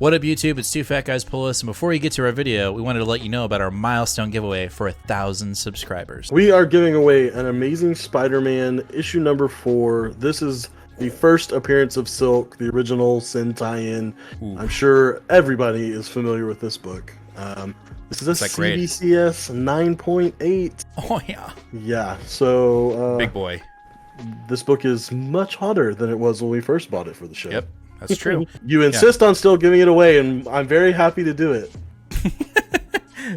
What up, YouTube? It's two fat guys pull us, and before we get to our video, we wanted to let you know about our milestone giveaway for 1,000 subscribers. We are giving away an Amazing Spider-Man issue number 4. This is the first appearance of Silk, the original Sin tie-in. I'm sure everybody is familiar with this book. This is a CBCS 9.8. Oh yeah. Yeah, so big boy. This book is much hotter than it was when we first bought it for the show. Yep, that's true. You insist on still giving it away, and I'm very happy to do it.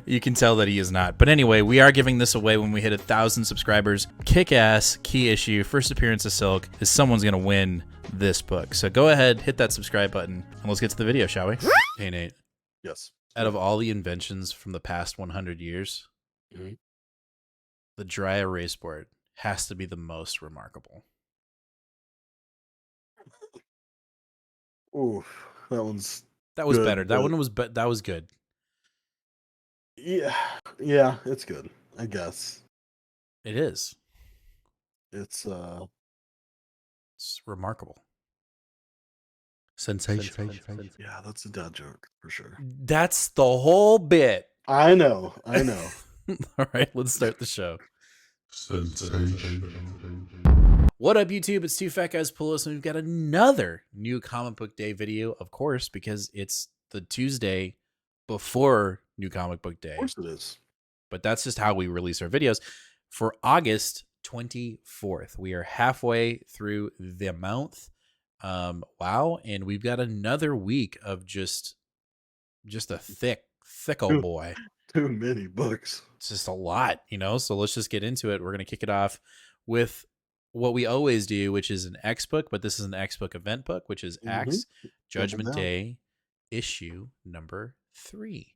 You can tell that he is not. But anyway, we are giving this away when we hit 1,000 subscribers. Kick-ass, key issue, first appearance of Silk, is someone's going to win this book. So go ahead, hit that subscribe button, and let's get to the video, shall we? Hey, Nate. Yes. Out of all the inventions from the past 100 years, the dry erase board has to be the most remarkable. Ooh, that was good, better. That but... one was that was good. Yeah, it's good, I guess. It is. It's remarkable. Sensation. Yeah, that's a dad joke for sure. That's the whole bit. I know. All right, let's start the show. Sensation. What up, YouTube? It's two fat guys pull us, and we've got another new comic book day video, of course, because it's the Tuesday before New Comic Book Day. Of course it is. But that's just how we release our videos. For August 24th, we are halfway through the month. Wow, and we've got another week of just a thick old boy. Too many books. It's just a lot, you know. So let's just get into it. We're gonna kick it off with what we always do, which is an X book, but this is an X book event book, which is X Judgment Day issue number 3.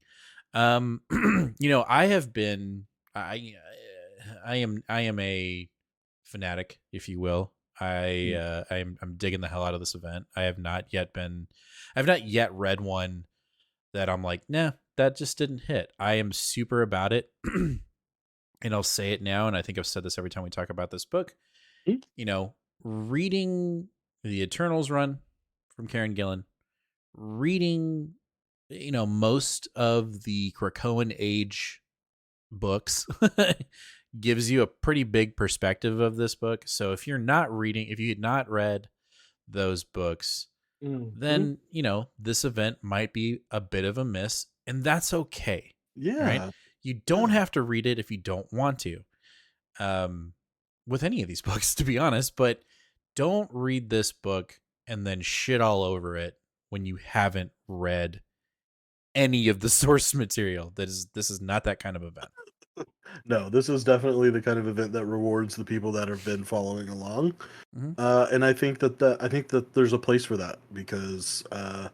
You know, I am a fanatic, if you will. I'm digging the hell out of this event. I've not yet read one that I'm like, nah, that just didn't hit. I am super about it. And I'll say it now, and I think I've said this every time we talk about this book. You know, reading the Eternals run from Karen Gillan, reading, you know, most of the Krakoan Age books gives you a pretty big perspective of this book. So if you had not read those books, then, you know, this event might be a bit of a miss, and that's okay. Yeah. Right? You don't have to read it if you don't want to. With any of these books, to be honest, but don't read this book and then shit all over it when you haven't read any of the source material. This is not that kind of event. No, this is definitely the kind of event that rewards the people that have been following along. And I think that there's a place for that because I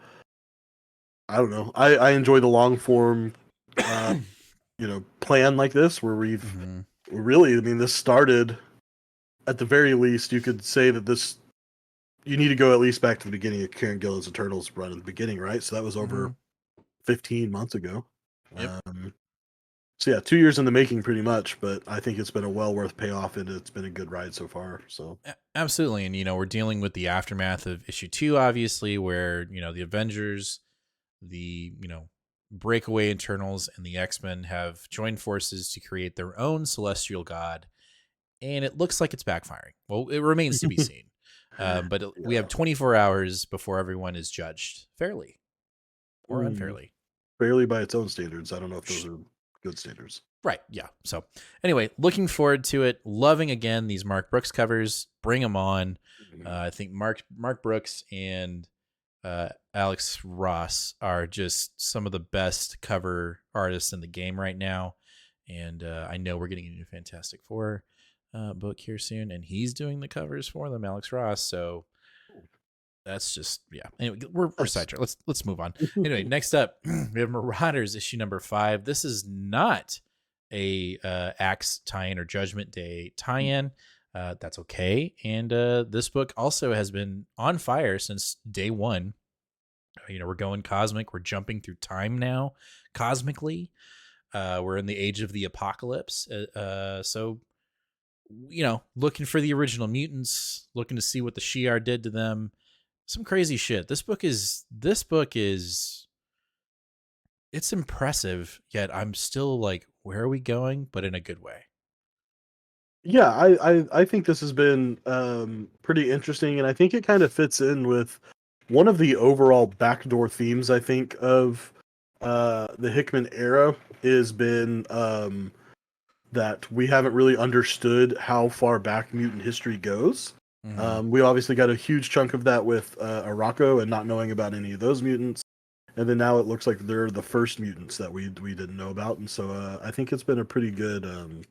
don't know. I enjoy the long form you know, plan like this where we've really, I mean, this started at the very least, you could say that you need to go at least back to the beginning of Karen Gillan's Eternals run at the beginning, right? So that was over 15 months ago. Yep. So yeah, 2 years in the making pretty much, but I think it's been a well worth payoff, and it's been a good ride so far. So absolutely. And, you know, we're dealing with the aftermath of issue 2, obviously, where, you know, the Avengers, the, you know, breakaway Eternals, and the X-Men have joined forces to create their own celestial god. And it looks like it's backfiring. Well, it remains to be seen. But we have 24 hours before everyone is judged fairly or unfairly. Fairly by its own standards. I don't know if those are good standards. Right. Yeah. So anyway, looking forward to it. Loving, again, these Mark Brooks covers. Bring them on. I think Mark Brooks and Alex Ross are just some of the best cover artists in the game right now. And I know we're getting a new Fantastic Four book here soon, and he's doing the covers for them, Alex Ross. So that's just, yeah. Anyway, we're sidetracked. Let's move on. Anyway, next up, we have Marauders issue number 5. This is not a Axe tie-in or Judgment Day tie-in. That's okay. And this book also has been on fire since day one. You know, we're going cosmic. We're jumping through time now, cosmically. We're in the age of the apocalypse. So, you know, looking for the original mutants, looking to see what the Shi'ar did to them. some crazy shit. This book is it's impressive, yet I'm still like, where are we going? But in a good way. Yeah, I think this has been pretty interesting, and I think it kind of fits in with one of the overall backdoor themes. I think of the Hickman era has been that we haven't really understood how far back mutant history goes. Mm-hmm. We obviously got a huge chunk of that with Araco and not knowing about any of those mutants, and then now it looks like they're the first mutants that we didn't know about, and so I think it's been a pretty good.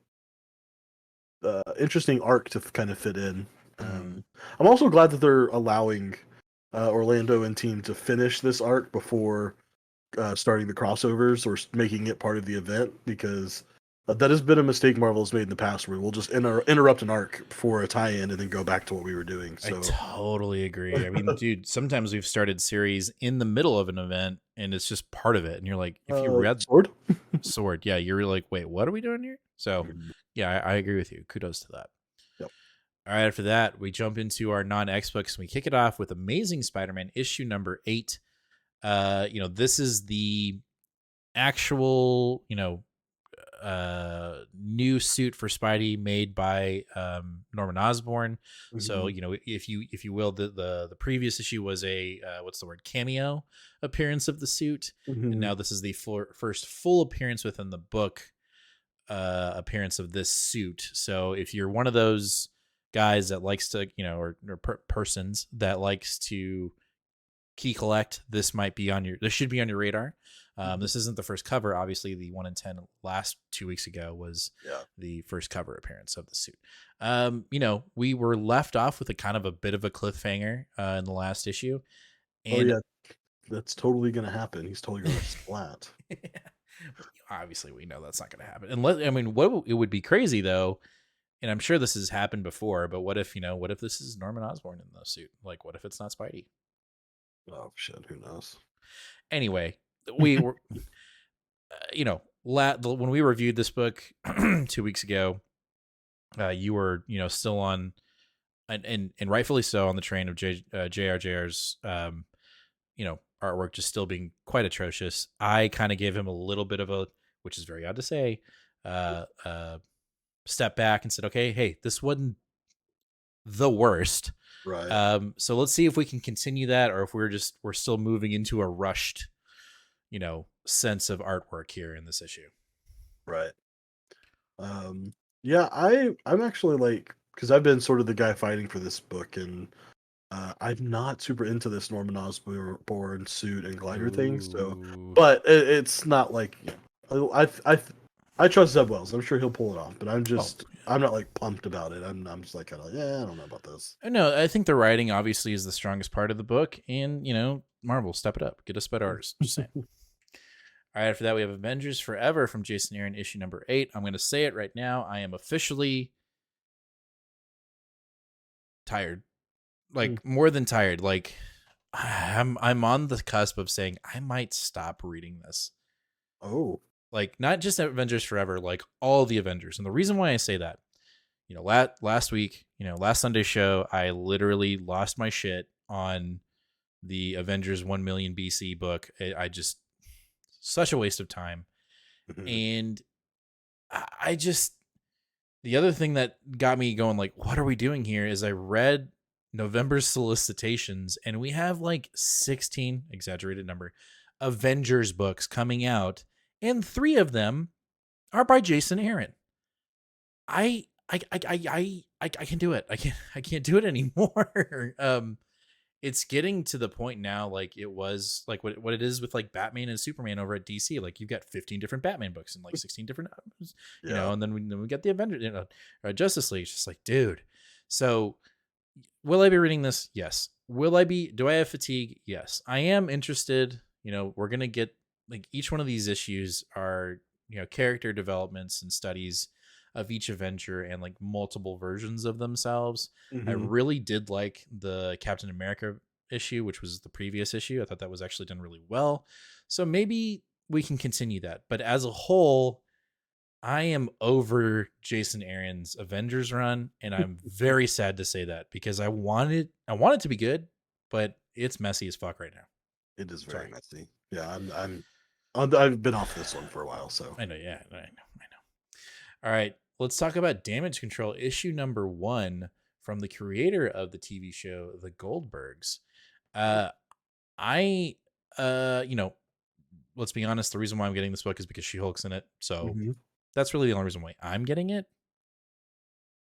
Interesting arc to kind of fit in. Mm-hmm. I'm also glad that they're allowing Orlando and team to finish this arc before starting the crossovers or making it part of the event, because that has been a mistake Marvel has made in the past, where we'll just interrupt an arc for a tie-in and then go back to what we were doing. I So totally agree. I mean, dude, sometimes we've started series in the middle of an event and it's just part of it. And you're like, if you read Sword. Sword, yeah, you're like, wait, what are we doing here? So, yeah, I agree with you. Kudos to that. Yep. All right, after that, we jump into our non-X books and we kick it off with Amazing Spider-Man issue number 8. This is the actual, new suit for Spidey made by Norman Osborn. Mm-hmm. So if you will, the previous issue was a what's the word, cameo appearance of the suit, Mm-hmm. and now this is the first full appearance within the book appearance of this suit. So if you're one of those guys that likes to or persons that likes to key collect, this should be on your radar. This isn't the first cover. Obviously, the 1 in 10 last 2 weeks ago was the first cover appearance of the suit. We were left off with a kind of a bit of a cliffhanger in the last issue. And that's totally going to happen. He's totally going to splat. Obviously, we know that's not going to happen. It would be crazy though, and I'm sure this has happened before. But what if this is Norman Osborn in the suit? Like, what if it's not Spidey? Oh shit! Who knows? Anyway, we were, when we reviewed this book 2 weeks ago, you were, still on, and rightfully so, on the train of JRJR's, artwork just still being quite atrocious. I kind of gave him a little bit of a, which is very odd to say, step back and said, okay, hey, this wasn't the worst. Right. So let's see if we can continue that, or if we're still moving into a rushed, sense of artwork here in this issue. Right. Yeah, I'm actually like, because I've been sort of the guy fighting for this book, and I'm not super into this Norman Osborn suit and glider thing. So, but it's not like I trust Zeb Wells. I'm sure he'll pull it off, but I'm not like pumped about it. I'm just like kind of I don't know about this. No, I think the writing obviously is the strongest part of the book, and Marvel, step it up, get us better artists. Just saying. All right, after that we have Avengers Forever from Jason Aaron, issue number 8. I'm going to say it right now. I am officially tired, like more than tired. Like I'm on the cusp of saying I might stop reading this. Oh. Like, not just Avengers Forever, like all the Avengers. And the reason why I say that, last week, last Sunday show, I literally lost my shit on the Avengers 1 million BC book. I just, such a waste of time. And I just, the other thing that got me going, like, what are we doing here, is I read November's solicitations, and we have like 16, exaggerated number, Avengers books coming out, and 3 of them are by Jason Aaron. I can do it. I can't do it anymore. It's getting to the point now, like it was like what it is with like Batman and Superman over at DC. Like you've got 15 different Batman books and like 16 different, and then we got the Avengers, Justice League. It's just like, dude. So will I be reading this? Yes. Do I have fatigue? Yes. I am interested. We're going to get, like, each one of these issues are, character developments and studies of each Avenger and like multiple versions of themselves. I really did like the Captain America issue, which was the previous issue. I thought that was actually done really well. So maybe we can continue that. But as a whole, I am over Jason Aaron's Avengers run, and I'm very sad to say that, because I want it to be good, but it's messy as fuck right now. It is very Sorry. messy. Yeah, I've been off this one for a while, so I know. Yeah, I know. All right, let's talk about Damage Control, issue number 1 from the creator of the TV show, The Goldbergs. I, let's be honest, the reason why I'm getting this book is because She-Hulk's in it. So that's really the only reason why I'm getting it.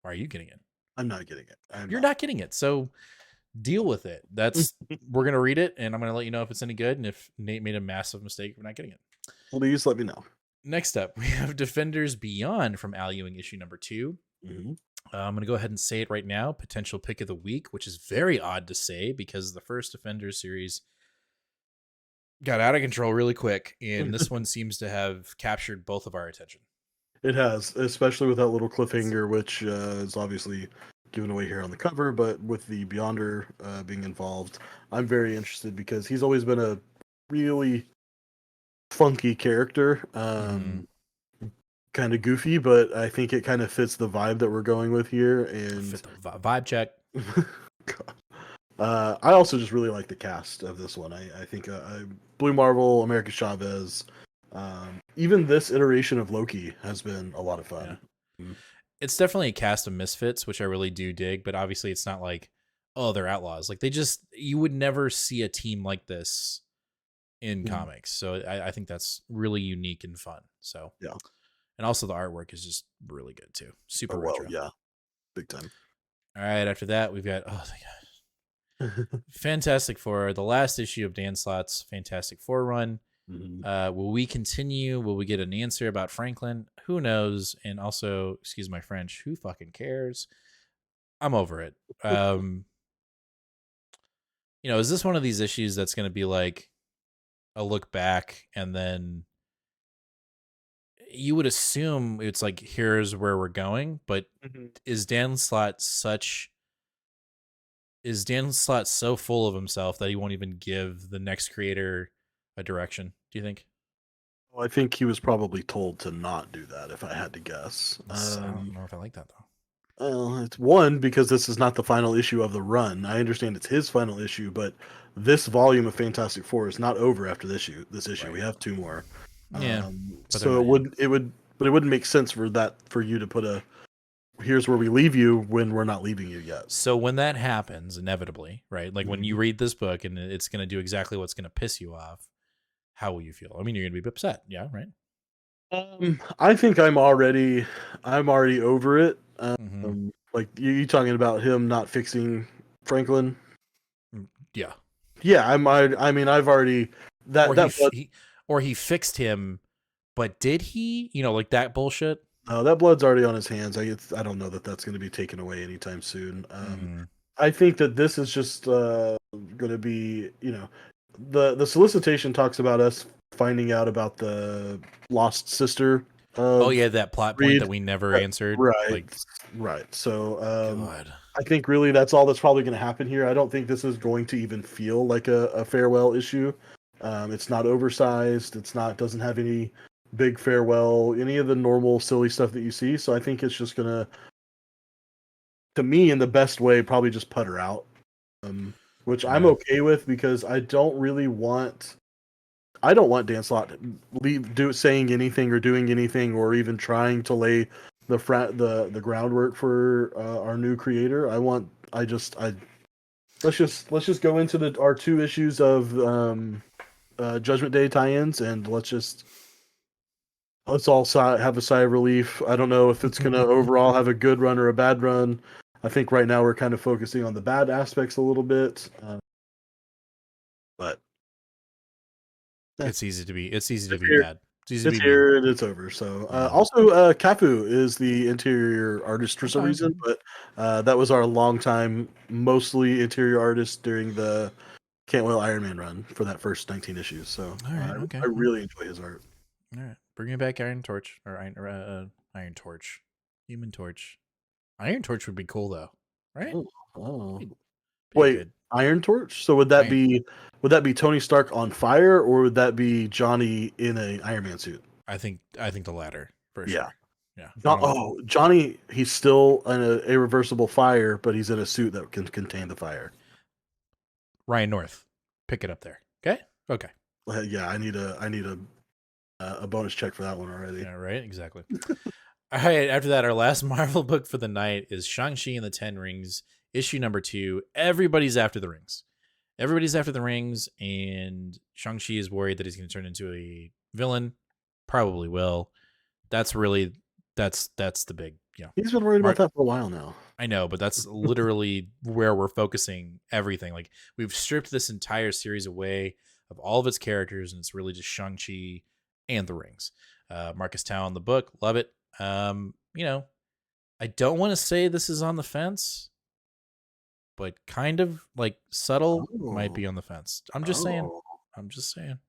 Why are you getting it? I'm not getting it. You're not getting it. So deal with it. We're going to read it, and I'm going to let you know if it's any good and if Nate made a massive mistake for not getting it. Please let me know. Next up, we have Defenders Beyond from Al Ewing, issue number 2. I'm going to go ahead and say it right now. Potential pick of the week, which is very odd to say because the first Defenders series got out of control really quick, and this one seems to have captured both of our attention. It has, especially with that little cliffhanger, which is obviously given away here on the cover, but with the Beyonder being involved, I'm very interested because he's always been a really funky character. Kind of goofy, but I think it kind of fits the vibe that we're going with here. And Fit the vibe check. I also just really like the cast of this one. I think Blue Marvel, America Chavez, even this iteration of Loki has been a lot of fun. Yeah. It's definitely a cast of misfits, which I really do dig, but obviously it's not like, oh, they're outlaws. Like you would never see a team like this in comics. So I think that's really unique and fun. So yeah. And also the artwork is just really good too. Super retro. Yeah. Big time. All right. After that, we've got, oh my God. Fantastic Four, the last issue of Dan Slott's Fantastic Four run. Will we continue? Will we get an answer about Franklin? Who knows? And also, excuse my French, who fucking cares? I'm over it. Is this one of these issues that's going to be like a look back and then you would assume it's like, here's where we're going, but is Dan Slott so full of himself that he won't even give the next creator a direction, do you think? Well, I think he was probably told to not do that, if I had to guess. I don't know if I like that, though. Well, it's one, because this is not the final issue of the run. I understand it's his final issue, but this volume of Fantastic Four is not over after this issue. Right. We have 2 more. Yeah. So it wouldn't make sense for you to put here's where we leave you when we're not leaving you yet. So when that happens, inevitably, right? Like when you read this book and it's going to do exactly what's going to piss you off, how will you feel? I mean, you're going to be upset. Yeah. Right. I think I'm already over it. Like you talking about him not fixing Franklin? Yeah. Yeah. I mean, I've already or he fixed him, but did he? Like that bullshit. Oh, that blood's already on his hands. I don't know that that's going to be taken away anytime soon. I think that this is just going to be, the solicitation talks about us finding out about the lost sister. That plot point that we never answered. Right. Right. So I think really that's all that's probably going to happen here. I don't think this is going to even feel like a farewell issue. It's not oversized. Doesn't have any big farewell, any of the normal silly stuff that you see. So I think it's just gonna, to me, in the best way, probably just put her out, which I'm okay with because I don't want Dan Slott saying anything or doing anything or even trying to lay the groundwork for our new creator. Let's just go into our 2 issues of Judgment Day tie-ins and let's all have a sigh of relief. I don't know if it's going to overall have a good run or a bad run. I think right now we're kind of focusing on the bad aspects a little bit. But it's easy to be bad. It's here and it's over. So also Cafu is the interior artist for some reason, but that was our longtime mostly interior artist during the Cantwell Iron Man run for that first 19 issues. So I really enjoy his art. All right, bringing back Iron Torch or Iron Torch, Human Torch. Iron Torch would be cool though, right? Wait, good. Iron Torch? So would that be Tony Stark on fire, or would that be Johnny in an Iron Man suit? I think the latter for sure. Yeah. Johnny, he's still in a irreversible fire, but he's in a suit that can contain the fire. Ryan North, pick it up there. Okay. Okay. Yeah, I need a bonus check for that one already. Yeah. Right. Exactly. All right. After that, our last Marvel book for the night is Shang-Chi and the Ten Rings, issue number 2. Everybody's after the rings. Everybody's after the rings, and Shang-Chi is worried that he's going to turn into a villain. Probably will. That's really that's the big, He's been worried about Mark. that for a while now. I know, but that's literally where we're focusing everything. Like, we've stripped this entire series away of all of its characters, and it's really just Shang-Chi and the rings. Marcus Tao in the book, love it. I don't want to say this is on the fence, but kind of like subtle might be on the fence. I'm just saying. I'm just saying.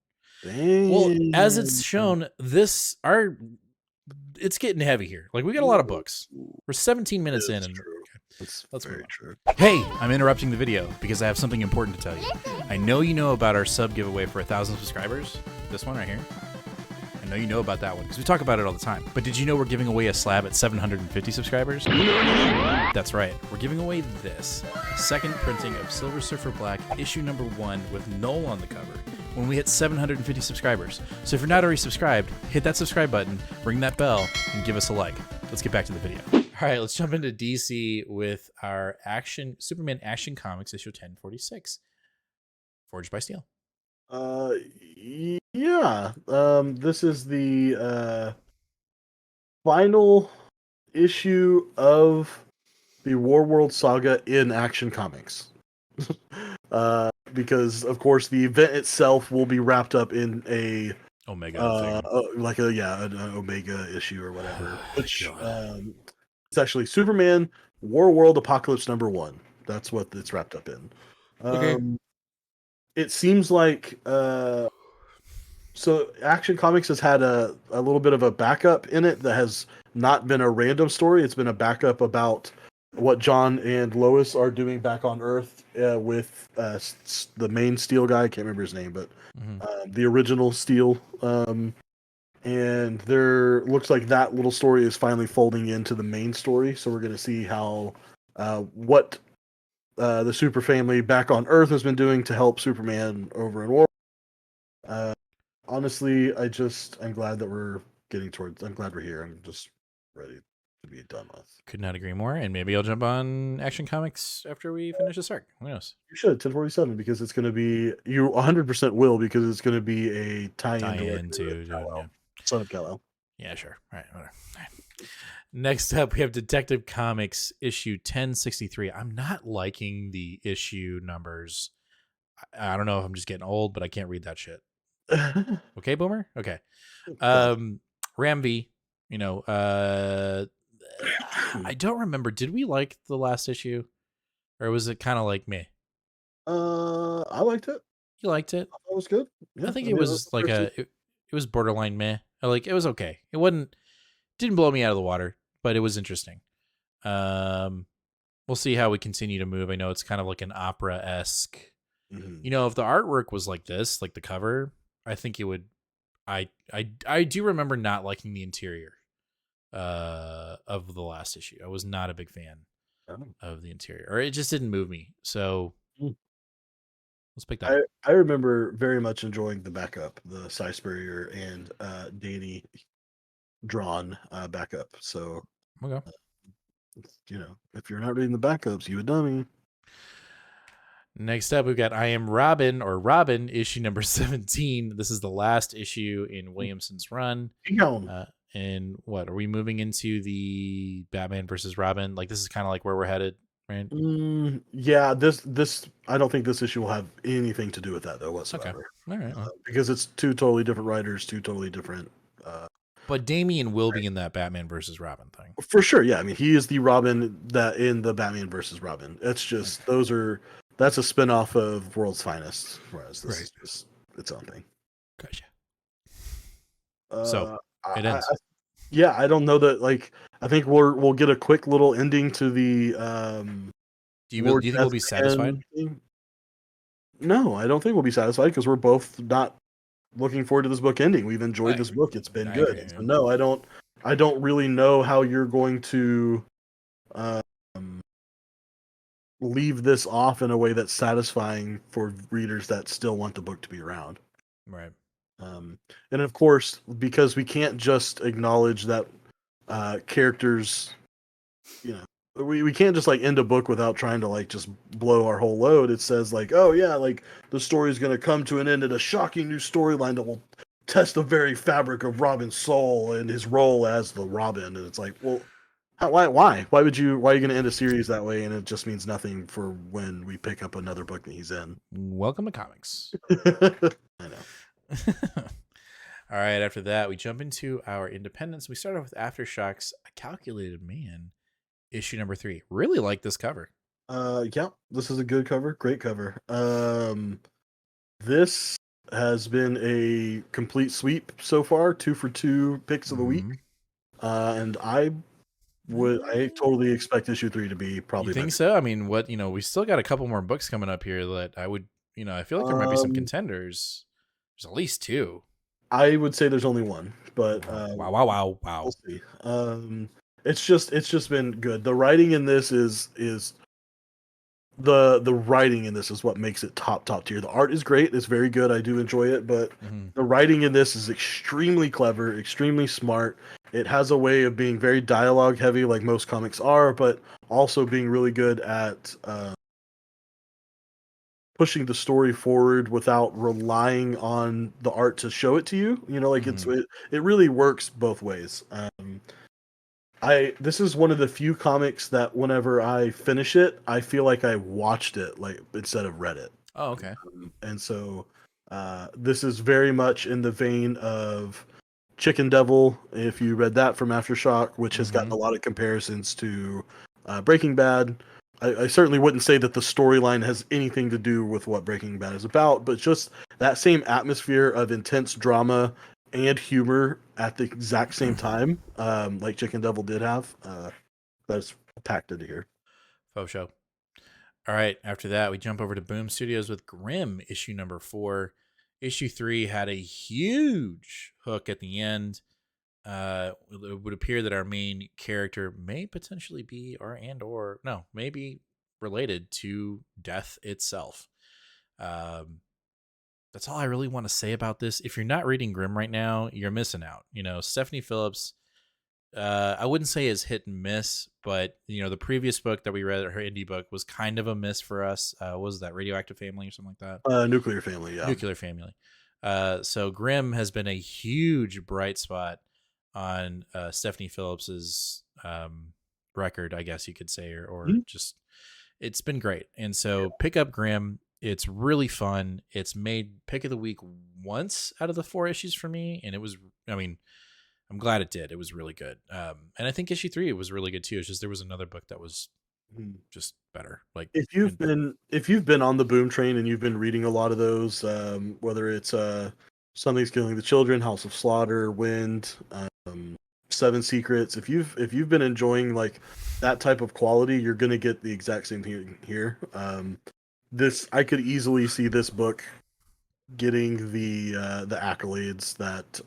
Dang. Well, as it's shown, it's getting heavy here. Like, we got a lot of books. We're 17 minutes in, and That's very true. Hey, I'm interrupting the video because I have something important to tell you. I know you know about our sub giveaway for 1,000 subscribers. This one right here. I know you know about that one because we talk about it all the time. But did you know we're giving away a slab at 750 subscribers? That's right. We're giving away this second printing of Silver Surfer Black, issue number 1 with Null on the cover when we hit 750 subscribers. So if you're not already subscribed, hit that subscribe button, ring that bell, and give us a like. Let's get back to the video. All right, let's jump into DC with our Superman Action Comics issue 1046, Forged by Steel. Yeah. This is the final issue of the Warworld saga in Action Comics. Because of course the event itself will be wrapped up in a Omega thing. An Omega issue or whatever. Which it's actually Superman Warworld Apocalypse number 1. That's what it's wrapped up in. Okay. It seems like so Action Comics has had a little bit of a backup in it that has not been a random story. It's been a backup about what John and Lois are doing back on Earth with the main Steel guy. I can't remember his name, but the original Steel. And there looks like that little story is finally folding into the main story. So we're going to see how what the Super family back on Earth has been doing to help Superman over in war. Honestly, I'm glad that I'm glad we're here. I'm just ready to be done with. Could not agree more. And maybe I'll jump on Action Comics after we finish this arc. Who knows? You should 1047 because it's going to be, you 100% will, because it's going to be a tie-in to Son of Kal-El. Yeah, sure. All right, whatever. All right. Next up, we have Detective Comics issue 1063. I'm not liking the issue numbers. I don't know if I'm just getting old, but I can't read that shit. Okay, Boomer? Okay. Ramvi, I don't remember. Did we like the last issue? Or was it kind of like me? I liked it. You liked it? I thought it was good. Yeah, I think it was like it was borderline meh. Like, it was okay. It didn't blow me out of the water, but it was interesting. We'll see how we continue to move. I know it's kind of like an opera-esque. If the artwork was like this, like the cover, I think it would. I do remember not liking the interior of the last issue. I was not a big fan of the interior, or it just didn't move me. So let's pick that. I remember very much enjoying the backup, the Cy Spurrier and Danny drawn backup. So Okay. If you're not reading the backups, you a dummy. Next up, we've got I Am Robin, or Robin, issue number 17. This is the last issue in Williamson's run. And what, are we moving into the Batman versus Robin? Like, this is kind of like where we're headed, right? Yeah, this I don't think this issue will have anything to do with that though whatsoever. Okay. All right. Because it's two totally different writers, two totally different. But Damian will be in that Batman versus Robin thing for sure. Yeah, I mean, he is the Robin that in the Batman versus Robin. It's just that's a spinoff of World's Finest, whereas this is just its own thing. Gotcha. So it ends. I don't know that. Like, I think we'll get a quick little ending to the. Do you think we'll be satisfied? No, I don't think we'll be satisfied because we're both not looking forward to this book ending. We've enjoyed this book; it's been good. So no, I don't really know how you're going to leave this off in a way that's satisfying for readers that still want the book to be around. Right. And of course, because we can't just acknowledge that characters, you know, we can't just like end a book without trying to like just blow our whole load. It says like, oh yeah, like the story is going to come to an end in a shocking new storyline that will test the very fabric of Robin's soul and his role as the Robin. And it's like, well, why would you, why are you going to end a series that way? And it just means nothing for when we pick up another book that he's in. Welcome to comics. I know. All right, after that, we jump into our independence. We start off with Aftershocks, A Calculated Man, issue number 3. Really like this cover. Yeah, this is a good cover, great cover. This has been a complete sweep so far, 2 for 2 picks of the week. And I totally expect issue 3 to be probably. You think so? I mean, we still got a couple more books coming up here that I would, I feel like there might be some contenders. There's at least 2. I would say there's only 1, but wow. We'll see. It's just been good. The writing in this is the writing in this is what makes it top tier. The art is great. It's very good. I do enjoy it, but the writing in this is extremely clever, extremely smart. It has a way of being very dialogue heavy like most comics are, but also being really good at pushing the story forward without relying on the art to show it to you. You know, like it really works both ways. This is one of the few comics that whenever I finish it, I feel like I watched it like instead of read it. Oh, okay. And so this is very much in the vein of Chicken Devil, if you read that from Aftershock, which has gotten a lot of comparisons to Breaking Bad. I certainly wouldn't say that the storyline has anything to do with what Breaking Bad is about, but just that same atmosphere of intense drama and humor at the exact same time, like Chicken Devil did have. That's packed into here. Faux show. All right, after that, we jump over to Boom Studios with Grimm, issue number 4. Issue 3 had a huge hook at the end. It would appear that our main character may potentially be maybe related to death itself. That's all I really want to say about this. If you're not reading Grimm right now, you're missing out. Stephanie Phillips, I wouldn't say is hit and miss, but the previous book that we read, her indie book, was kind of a miss for us. What was that, Radioactive Family or something like that? Nuclear Family, yeah. Nuclear Family. So Grimm has been a huge bright spot on Stephanie Phillips's record, I guess you could say, or just it's been great. And so pick up Grimm. It's really fun. It's made pick of the week once out of the 4 issues for me, and it was. I'm glad it did. It was really good. And I think issue 3 was really good too. It's just there was another book that was just better. Like if you've been on the Boom train and you've been reading a lot of those, whether it's Something's Killing the Children, House of Slaughter, Wynd, 7 Secrets, if you've been enjoying like that type of quality, you're gonna get the exact same thing here. This I could easily see this book getting the accolades that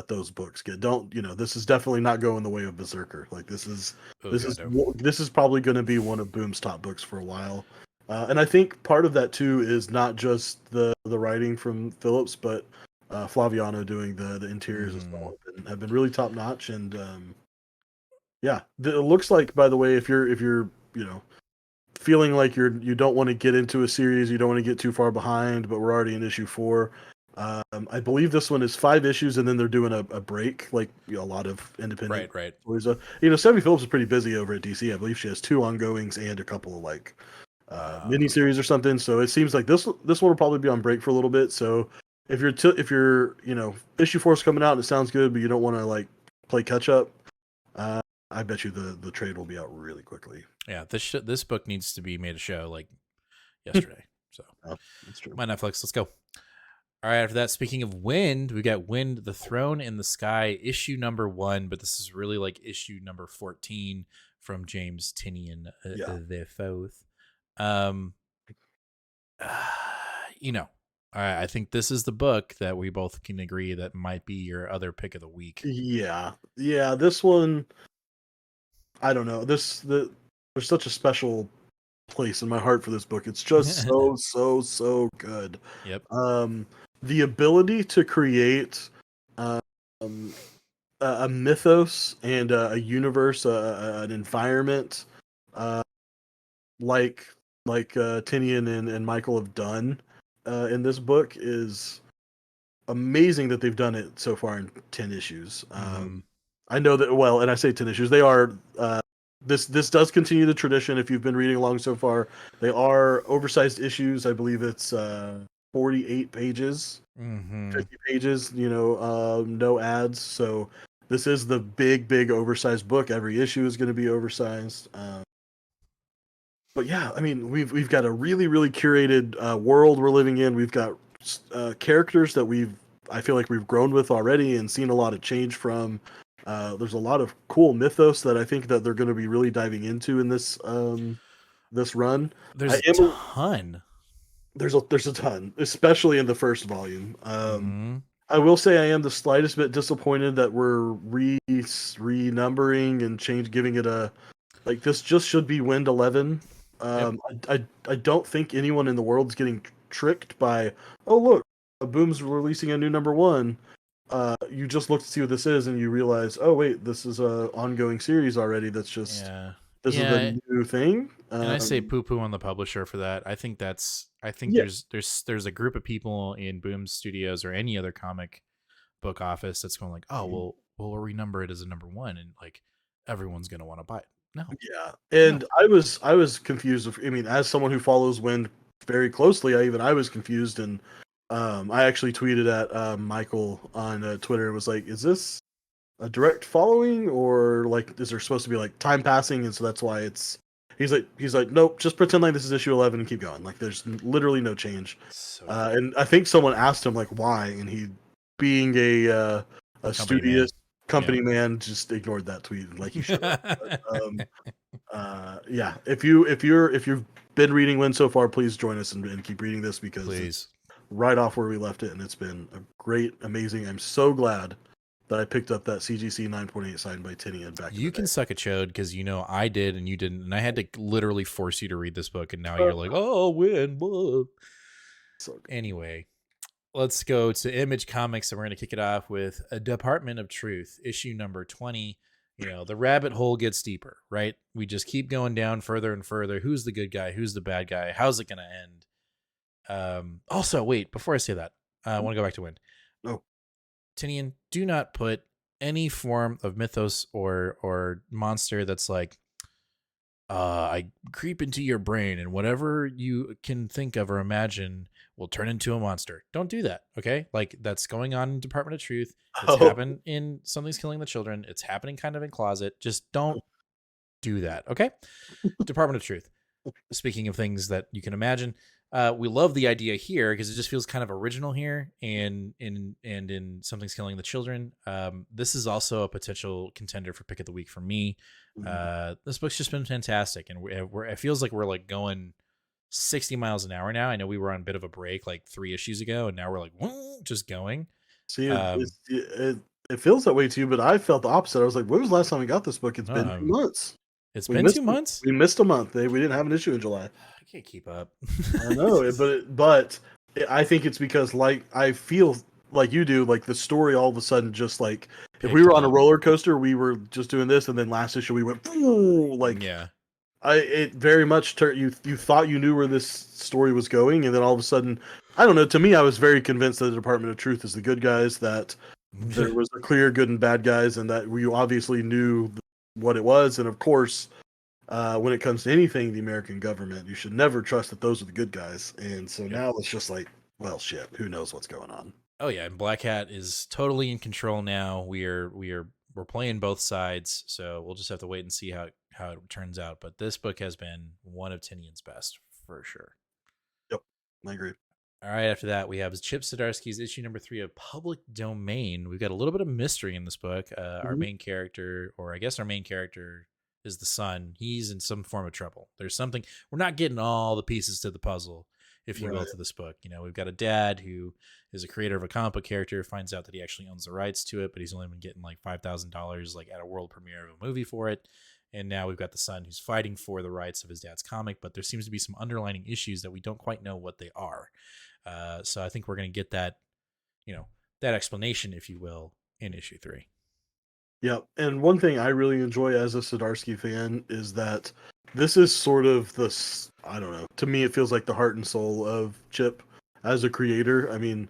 those books get. This is definitely not going the way of Berserker. Like this is probably going to be one of Boom's top books for a while. And I think part of that too is not just the writing from Phillips, but Flaviano doing the interiors as well have been really top notch. And it looks like, by the way, if you're feeling like you don't want to get into a series, you don't want to get too far behind, but we're already in issue 4. I believe this one is 5 issues, and then they're doing a break, like a lot of independent. Right. Stephanie Phillips is pretty busy over at DC. I believe she has 2 ongoings and a couple of like miniseries or something. So it seems like this one will probably be on break for a little bit. So if you're issue 4 is coming out and it sounds good, but you don't want to like play catch up, I bet you the trade will be out really quickly. Yeah, this book needs to be made a show like yesterday. So that's true. My Netflix, let's go. All right, after that, speaking of Wynd, we got Wynd, The Throne in the Sky, issue number 1, but this is really like issue number 14 from James Tynion, the fourth. I think this is the book that we both can agree that might be your other pick of the week. Yeah, this one, I don't know. there's such a special place in my heart for this book. It's just so good. Yep. The ability to create um, a mythos and a universe, an environment, uh, like Tynion and Michael have done in this book is amazing that they've done it so far in 10 issues. I know that well, and I say 10 issues. They are this does continue the tradition. If you've been reading along so far, they are oversized issues. I believe it's 48 pages, 50 pages. No ads. So this is the big oversized book. Every issue is going to be oversized. But yeah, I mean, we've got a really curated world we're living in. We've got characters that I feel like we've grown with already and seen a lot of change from. There's a lot of cool mythos that I think that they're going to be really diving into in this run. There's a ton. There's a ton, especially in the first volume. I will say I am the slightest bit disappointed that we're renumbering and giving it a like this just should be Wynd 11. I don't think anyone in the world is getting tricked by, oh look, Boom's releasing a new number one. You just look to see what this is and you realize, oh wait, this is a ongoing series already. That's just this is the new thing. And I say poo poo on the publisher for that. I think there's a group of people in Boom Studios or any other comic book office that's going like, oh well, we'll renumber it as a number one, and like everyone's gonna want to buy it. No. Yeah, and no. I was confused. I mean, as someone who follows Wynd very closely, I was confused, and I actually tweeted at Michael on Twitter. It was like, is this a direct following, or like is there supposed to be like time passing, and so that's why it's. He's like, nope, just pretend like this is issue 11 and keep going. Like, there's literally no change. And I think someone asked him like why, and he, being a studious company man, just ignored that tweet like he should. Yeah, if you've been reading Wynd so far, please join us and keep reading this because it's right off where we left it, and it's been a great, amazing. I'm so glad that I picked up that CGC 9.8 signed by Tynion back. You can suck a chode because I did and you didn't, and I had to literally force you to read this book, and now you're like, oh, Wynd. So anyway, let's go to Image Comics, and we're going to kick it off with A Department of Truth, issue number 20. The rabbit hole gets deeper, right? We just keep going down further and further. Who's the good guy? Who's the bad guy? How's it going to end? Also, wait, before I say that, I want to go back to Wynd. Oh. Tynion, do not put any form of mythos or monster that's like, I creep into your brain and whatever you can think of or imagine will turn into a monster. Don't do that, okay? Like, that's going on in Department of Truth. It's happened in Something's Killing the Children. It's happening kind of in Closet. Just don't do that, okay? Department of Truth. Speaking of things that you can imagine, we love the idea here because it just feels kind of original here, and in Something's Killing the Children. This is also a potential contender for pick of the week for me. This book's just been fantastic, and it feels like we're like going 60 miles an hour now. I know we were on a bit of a break like 3 issues ago, and now we're like just going. See, it feels that way too, but I felt the opposite. I was like, when was the last time we got this book? It's been 2 months. It's been 2 months? We missed a month. We didn't have an issue in July. I can't keep up. I know, but I think it's because like I feel like you do, like the story all of a sudden just like if we were on a roller coaster, we were just doing this, and then last issue we went like it very much you thought you knew where this story was going, and then all of a sudden, I don't know. To me, I was very convinced that the Department of Truth is the good guys, that there was a clear good and bad guys, and that we obviously knew what it was, and of course. When it comes to anything, the American government, you should never trust that those are the good guys. And so now it's just like, well, shit, who knows what's going on? Oh yeah, and Black Hat is totally in control now. We're playing both sides, so we'll just have to wait and see how it turns out. But this book has been one of Tynion's best for sure. Yep, I agree. All right, after that, we have Chip Zdarsky's issue number 3 of Public Domain. We've got a little bit of mystery in this book. Our main character, or I guess our main character, is the son. He's in some form of trouble. There's something, we're not getting all the pieces to the puzzle, if you will, to this book. We've got a dad who is a creator of a comic book character, finds out that he actually owns the rights to it, but he's only been getting like $5,000 like at a world premiere of a movie for it. and now we've got the son who's fighting for the rights of his dad's comic, but there seems to be some underlining issues that we don't quite know what they are. So I think we're going to get that, that explanation, if you will, in issue 3. Yep. And one thing I really enjoy as a Zdarsky fan is that this is sort of I don't know, to me it feels like the heart and soul of Chip as a creator. I mean,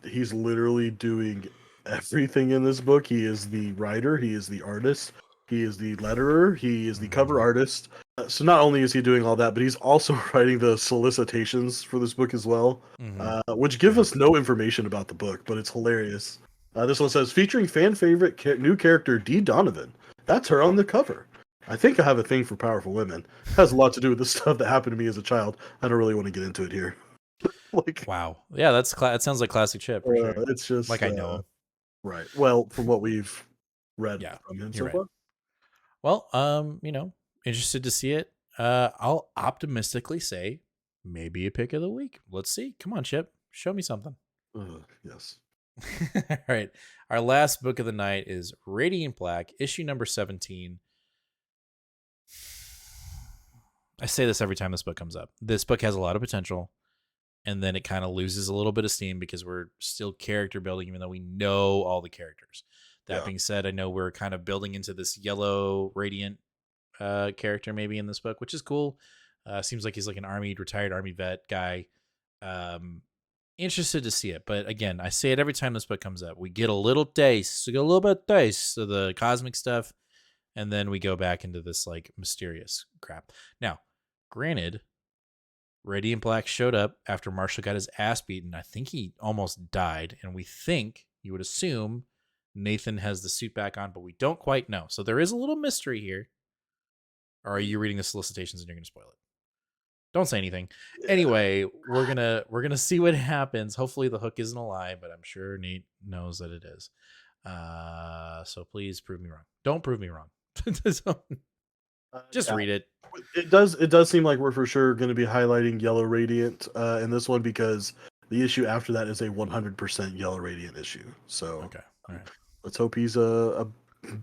he's literally doing everything in this book. He is the writer, he is the artist, he is the letterer, he is the cover artist. So not only is he doing all that, but he's also writing the solicitations for this book as well, which give us no information about the book, but it's hilarious. This one says, featuring fan favorite new character Dee Donovan. That's her on the cover. I think I have a thing for powerful women. It has a lot to do with the stuff that happened to me as a child. I don't really want to get into it here. Wow. Yeah, that sounds like classic Chip for sure. It's just like I know him. Right. Well, from what we've read from him so far. Well, interested to see it. I'll optimistically say maybe a pick of the week. Let's see. Come on, Chip. Show me something. Yes. All right. Our last book of the night is Radiant Black, issue number 17. I say this every time this book comes up. This book has a lot of potential, and then it kind of loses a little bit of steam because we're still character building, even though we know all the characters. That being said, I know we're kind of building into this yellow Radiant character maybe in this book, which is cool. Seems like he's like an retired army vet guy. Interested to see it, but again, I say it every time this book comes up. We get a little taste, of the cosmic stuff, and then we go back into this like mysterious crap. Now, granted, Radiant Black showed up after Marshall got his ass beaten. I think he almost died, and we think, you would assume, Nathan has the suit back on, but we don't quite know. So there is a little mystery here. Or are you reading the solicitations and you're going to spoil it? Don't say anything. Anyway, we're gonna see what happens. Hopefully the hook isn't a lie, but I'm sure Nate knows that it is. So please prove me wrong. Don't prove me wrong. Just read it. It does seem like we're for sure going to be highlighting Yellow Radiant in this one, because the issue after that is a 100% Yellow Radiant issue. So okay, all right. Let's hope he's a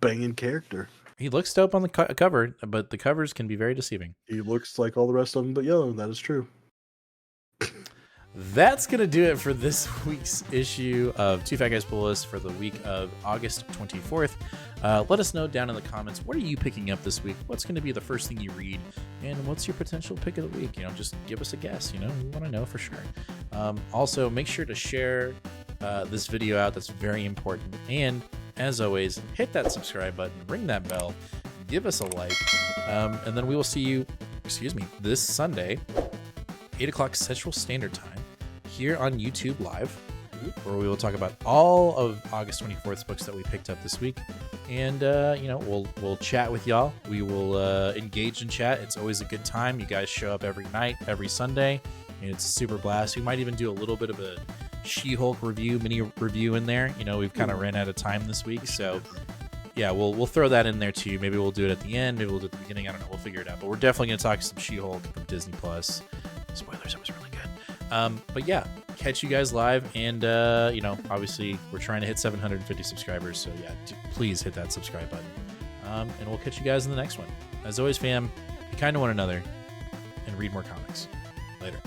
banging character. He looks dope on the cover, but the covers can be very deceiving. He looks like all the rest of them, but yellow. That is true. That's going to do it for this week's issue of Two Fat Guys Pull List for the week of August 24th. Let us know down in the comments, what are you picking up this week? What's going to be the first thing you read? And what's your potential pick of the week? Just give us a guess. We want to know for sure. Also, make sure to share this video out. That's very important. And as always, hit that subscribe button, ring that bell, give us a like, and then we will see you, this Sunday, 8 o'clock Central Standard Time, here on YouTube Live, where we will talk about all of August 24th's books that we picked up this week. And, we'll chat with y'all. We will engage in chat. It's always a good time. You guys show up every night, every Sunday, and it's a super blast. We might even do a little bit of a She-Hulk mini review in there. We've kind of ran out of time this week, so yeah, we'll throw that in there too. Maybe we'll do it at the end, maybe we'll do it at the beginning. I don't know. We'll figure it out. But we're definitely going to talk some She-Hulk from Disney Plus. Spoilers, it was really good. But yeah, catch you guys live, and obviously we're trying to hit 750 subscribers, so yeah, please hit that subscribe button. And we'll catch you guys in the next one. As always, fam, be kind to one another and read more comics. Later.